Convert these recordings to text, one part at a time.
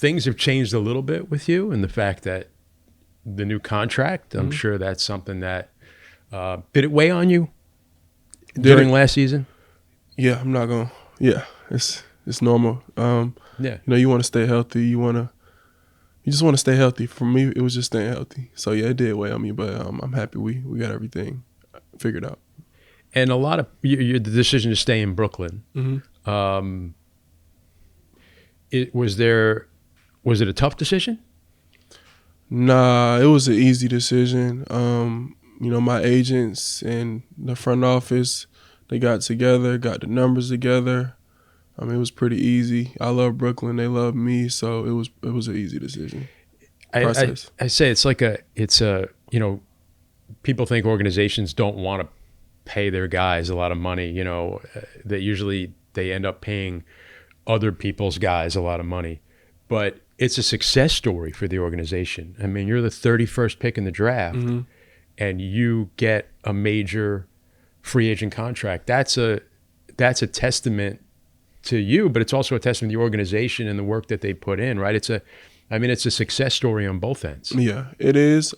things have changed a little bit with you, and the fact that the new contract, I'm sure that's something that did it weigh on you during last season? Yeah, I'm not gonna. Yeah, it's normal. Yeah. You want to stay healthy. You just want to stay healthy. For me, it was just staying healthy. So yeah, it did weigh on me, but I'm happy we got everything figured out. And a lot of the decision to stay in Brooklyn. Was it a tough decision? Nah, it was an easy decision. My agents and the front office, they got together, got the numbers together. It was pretty easy. I love Brooklyn, they love me, so it was an easy decision. Process. I say it's a people think organizations don't want to pay their guys a lot of money. That usually they end up paying other people's guys a lot of money, but it's a success story for the organization. I mean, you're the 31st pick in the draft, and you get a major free agent contract. That's a testament to you, but it's also a testament to the organization and the work that they put in, right? It's a success story on both ends. Yeah, it is.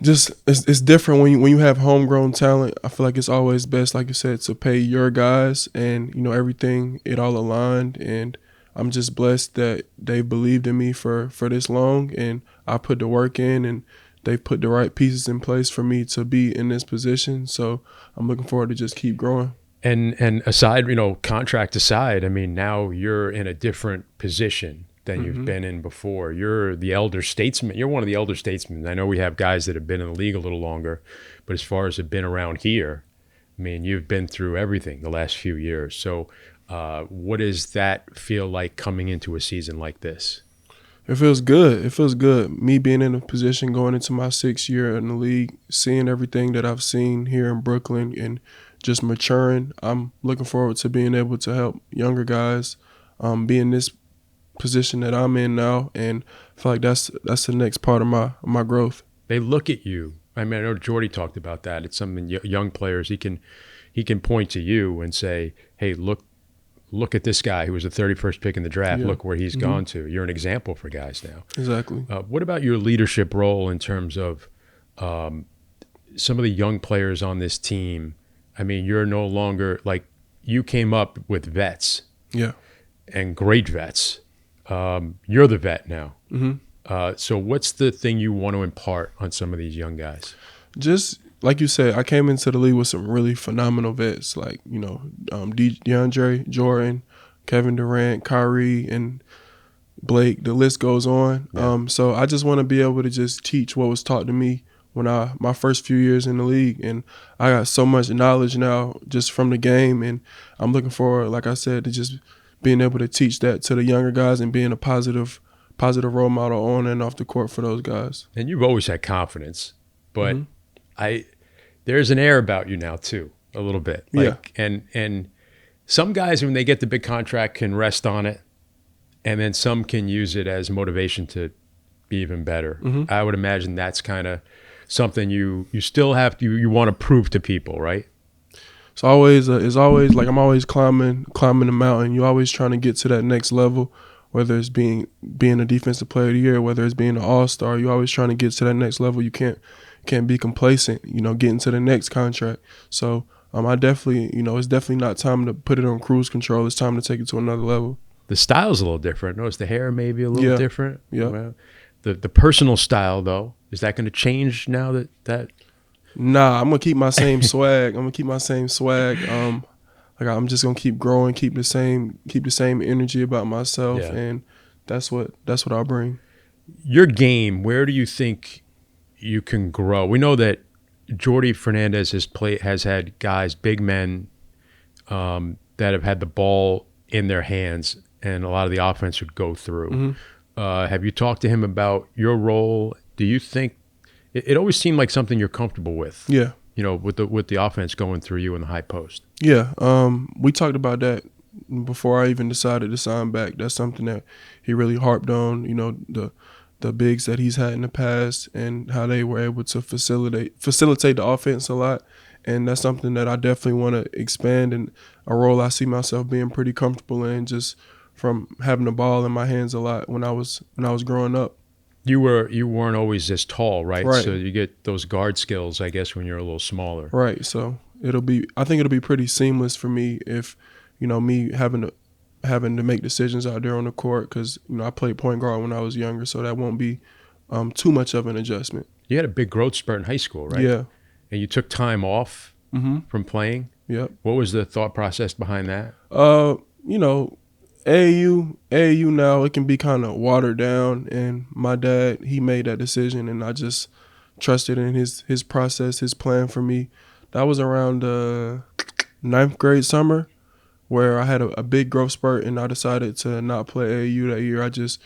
It's different when you have homegrown talent. I feel like it's always best, like you said, to pay your guys, and everything, it all aligned, and I'm just blessed that they believed in me for this long, and I put the work in, and they put the right pieces in place for me to be in this position. So I'm looking forward to just keep growing. And aside, contract aside, I mean, now you're in a different position than you've been in before. You're the elder statesman. You're one of the elder statesmen. I know we have guys that have been in the league a little longer, but as far as have been around here, I mean, you've been through everything the last few years. So what does that feel like coming into a season like this? It feels good. It feels good. Me being in a position going into my 6th year in the league, seeing everything that I've seen here in Brooklyn and just maturing. I'm looking forward to being able to help younger guys be in this position that I'm in now, and I feel like that's the next part of my growth. They look at you. I mean, I know Jordy talked about that. It's something young players, he can point to you and say, hey, look at this guy who was the 31st pick in the draft. Yeah. Look where he's gone to. You're an example for guys now. Exactly. What about your leadership role in terms of some of the young players on this team? I mean, you're no longer, like, you came up with vets. Yeah. And great vets. You're the vet now. So what's the thing you want to impart on some of these young guys? Just like you said, I came into the league with some really phenomenal vets, like DeAndre, Jordan, Kevin Durant, Kyrie, and Blake. The list goes on. Yeah. So I just want to be able to just teach what was taught to me when my first few years in the league, and I got so much knowledge now just from the game, and I'm looking forward, like I said, to just being able to teach that to the younger guys and being a positive role model on and off the court for those guys. And you've always had confidence, but there's an air about you now too, a little bit. Like, yeah. And some guys, when they get the big contract, can rest on it, and then some can use it as motivation to be even better. I would imagine that's kind of something you still have to, you want to prove to people, right? It's always like I'm always climbing the mountain. You're always trying to get to that next level, whether it's being a defensive player of the year, whether it's being an all-star. You're always trying to get to that next level. You can't be complacent, getting to the next contract. So I definitely, it's definitely not time to put it on cruise control. It's time to take it to another level. The style's a little different. Notice the hair maybe a little different. Yeah. Well, the personal style, though, is that going to change now that? Nah, I'm gonna keep my same swag. I'm just gonna keep growing, keep the same energy about myself, and that's what I'll bring. Your game, where do you think you can grow? We know that Jordy Fernandez has had guys, big men, that have had the ball in their hands, and a lot of the offense would go through. Have you talked to him about your role? Do you think it always seemed like something you're comfortable with? Yeah. With the offense going through you in the high post. Yeah. We talked about that before I even decided to sign back. That's something that he really harped on, the bigs that he's had in the past and how they were able to facilitate the offense a lot. And that's something that I definitely want to expand, and a role I see myself being pretty comfortable in, just from having the ball in my hands a lot when I was growing up. You weren't always this tall, right? Right. So you get those guard skills, I guess, when you're a little smaller. Right. So I think it'll be pretty seamless for me if, me having to make decisions out there on the court, because I played point guard when I was younger, so that won't be too much of an adjustment. You had a big growth spurt in high school, right? Yeah. And you took time off from playing. Yep. What was the thought process behind that? AAU now, it can be kind of watered down, and my dad, he made that decision, and I just trusted in his process, his plan for me. That was around ninth grade summer, where I had a big growth spurt, and I decided to not play AAU that year. I just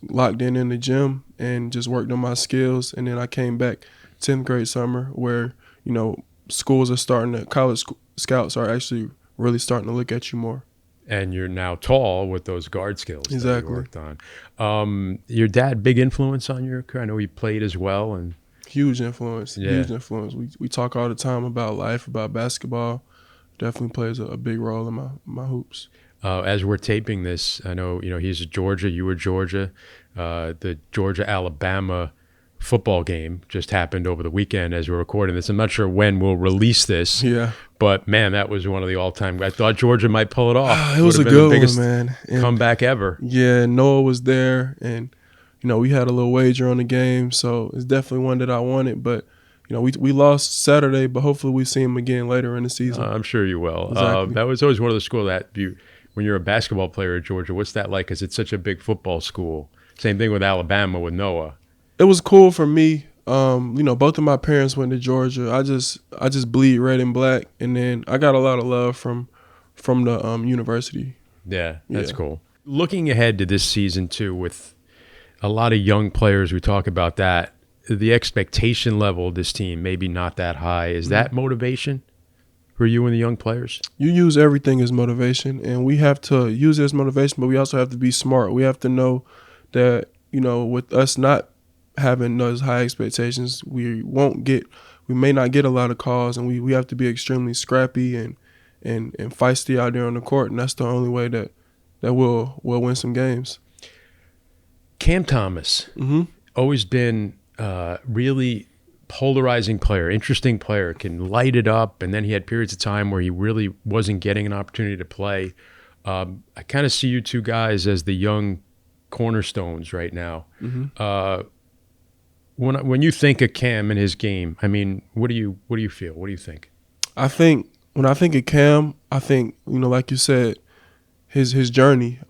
locked in the gym and just worked on my skills, and then I came back 10th grade summer, where college scouts are actually really starting to look at you more. And you're now tall with those guard skills that Exactly. you worked on. Your dad, big influence on your career? I know he played as well. And Huge influence. Yeah. Huge influence. We talk all the time about life, about basketball. Definitely plays a big role in my hoops. As we're taping this, I know he's at Georgia. You were Georgia. The Georgia-Alabama football game just happened over the weekend as we're recording this. I'm not sure when we'll release this. Yeah. But, man, that was one of the all-time. I thought Georgia might pull it off. It was a good one, man. Comeback ever. Yeah, Noah was there, and we had a little wager on the game, so it's definitely one that I wanted. But we lost Saturday, but hopefully we see him again later in the season. I'm sure you will. Exactly. That was always one of the schools that when you're a basketball player at Georgia, what's that like? Because it's such a big football school. Same thing with Alabama with Noah. It was cool for me. Both of my parents went to Georgia. I just bleed red and black, and then I got a lot of love from the university. Yeah, that's cool. Looking ahead to this season too, with a lot of young players, we talk about that. The expectation level of this team maybe not that high. Is that motivation for you and the young players? You use everything as motivation, and we have to use it as motivation, but we also have to be smart. We have to know that with us not having those high expectations, we may not get a lot of calls, and we have to be extremely scrappy and feisty out there on the court, and that's the only way that we'll win some games. Cam Thomas, always been really polarizing player, interesting player, can light it up, and then he had periods of time where he really wasn't getting an opportunity to play. I kind of see you two guys as the young cornerstones right now. When you think of Cam and his game, I mean, what do you feel? What do you think? I think when I think of Cam, I think like you said, his journey.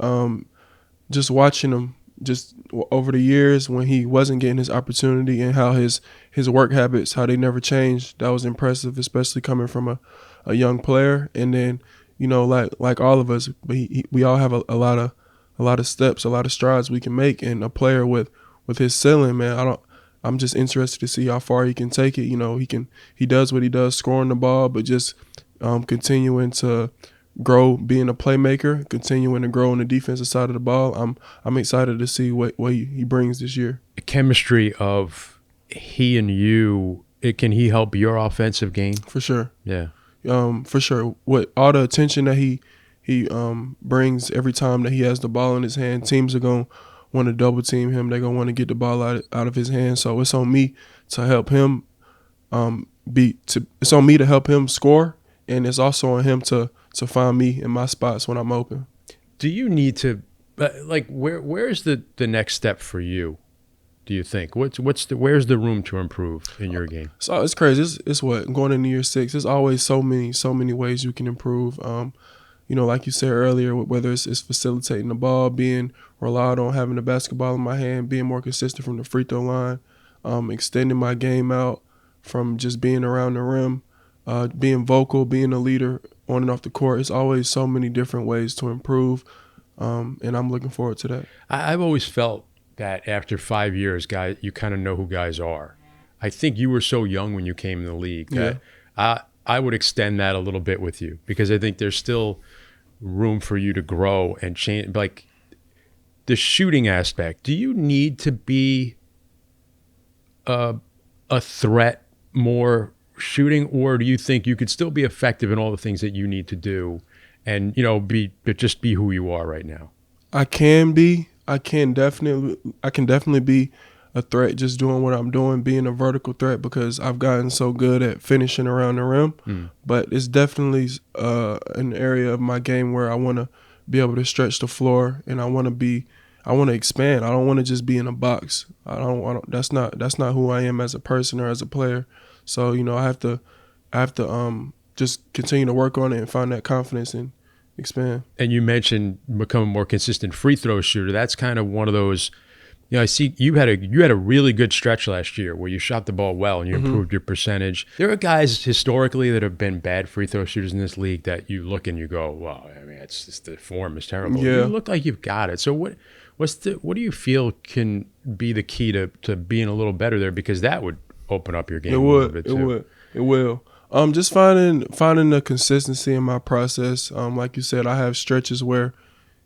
Just watching him just over the years when he wasn't getting his opportunity, and how his work habits, how they never changed. That was impressive, especially coming from a young player. And then like all of us, we all have a lot of steps, a lot of strides we can make. And a player with his ceiling, man, I'm just interested to see how far he can take it. He does what he does, scoring the ball, but just continuing to grow, being a playmaker, continuing to grow on the defensive side of the ball. I'm excited to see what he brings this year. The chemistry of he and you, can he help your offensive game? For sure. Yeah. For sure. With all the attention that he brings every time that he has the ball in his hand, teams are going to want to double team him. They're going to want to get the ball out of his hand. So it's on me to help him it's on me to help him score, and it's also on him to find me in my spots when I'm open. Do you need to where's the next step for you? Do you think where's the room to improve in your game? So it's crazy. It's what, going into year 6. There's always so many ways you can improve. Like you said earlier, whether it's facilitating the ball, being relied on, having the basketball in my hand, being more consistent from the free throw line, extending my game out from just being around the rim, being vocal, being a leader on and off the court. It's always so many different ways to improve, and I'm looking forward to that. I've always felt that after 5 years, guys, you kind of know who guys are. I think you were so young when you came in the league that I would extend that a little bit with you, because I think there's still room for you to grow and change. Like the shooting aspect, do you need to be a threat more shooting, or do you think you could still be effective in all the things that you need to do and just be who you are right now? I can definitely be a threat just doing what I'm doing, being a vertical threat, because I've gotten so good at finishing around the rim. But it's definitely an area of my game where I want to be able to stretch the floor, and I want to expand. I don't want to just be in a box. I don't. That's not who I am as a person or as a player. So I have to just continue to work on it and find that confidence and expand. And you mentioned become a more consistent free throw shooter. That's kind of one of those. I see you had a really good stretch last year where you shot the ball well and you improved your percentage. There are guys historically that have been bad free throw shooters in this league that you look and you go, well, I mean, it's just the form is terrible. Yeah. You look like you've got it. So what do you feel can be the key to being a little better there? Because that would open up your game a little bit too. It will. Just finding the consistency in my process. Like you said, I have stretches where,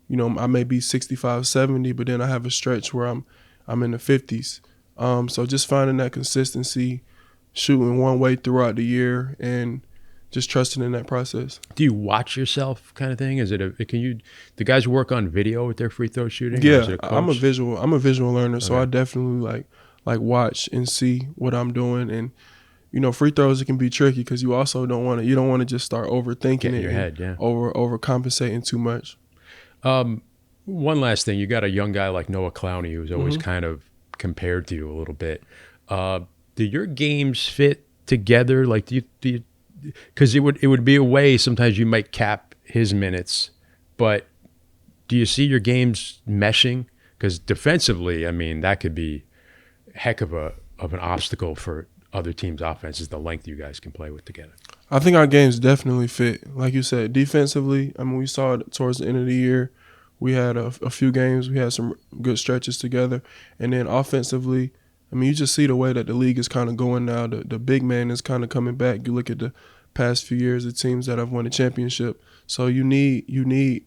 I may be 65, 70, but then I have a stretch where I'm in the 50s. So just finding that consistency, shooting one way throughout the year, and just trusting in that process. Do you watch yourself kind of thing? Is it the guys work on video with their free throw shooting? Yeah, I'm a visual learner, so Okay. I definitely like watch and see what I'm doing. And free throws, it can be tricky because you also don't want to just start overthinking Get in it, your head, yeah. overcompensating too much. One last thing, you got a young guy like Noah Clowney who's always kind of compared to you a little bit. Do your games fit together? Like, do you? Because it would be a way sometimes you might cap his minutes, but do you see your games meshing? Because defensively, I mean, that could be a heck of an obstacle for other teams' offenses, the length you guys can play with together. I think our games definitely fit. Like you said, defensively, I mean, we saw it towards the end of the year. We had a few games. We had some good stretches together. And then offensively, I mean, you just see the way that the league is kind of going now. The big man is kind of coming back. You look at the past few years, the teams that have won a championship. So you need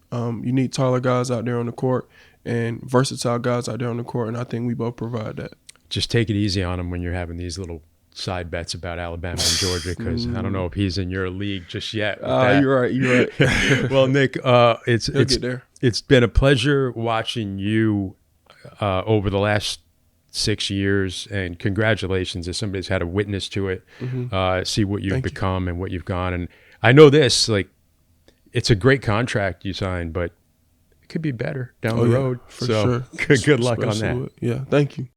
taller guys out there on the court and versatile guys out there on the court, and I think we both provide that. Just take it easy on him when you're having these little side bets about Alabama and Georgia, because I don't know if he's in your league just yet. You're right. Well, Nic, He'll get there. It's been a pleasure watching you over the last 6 years, and congratulations if somebody's had a witness to it. See what you've become and what you've gone. And I know this, like, it's a great contract you signed, but it could be better down the road. For sure. Good luck on that. Yeah, thank you.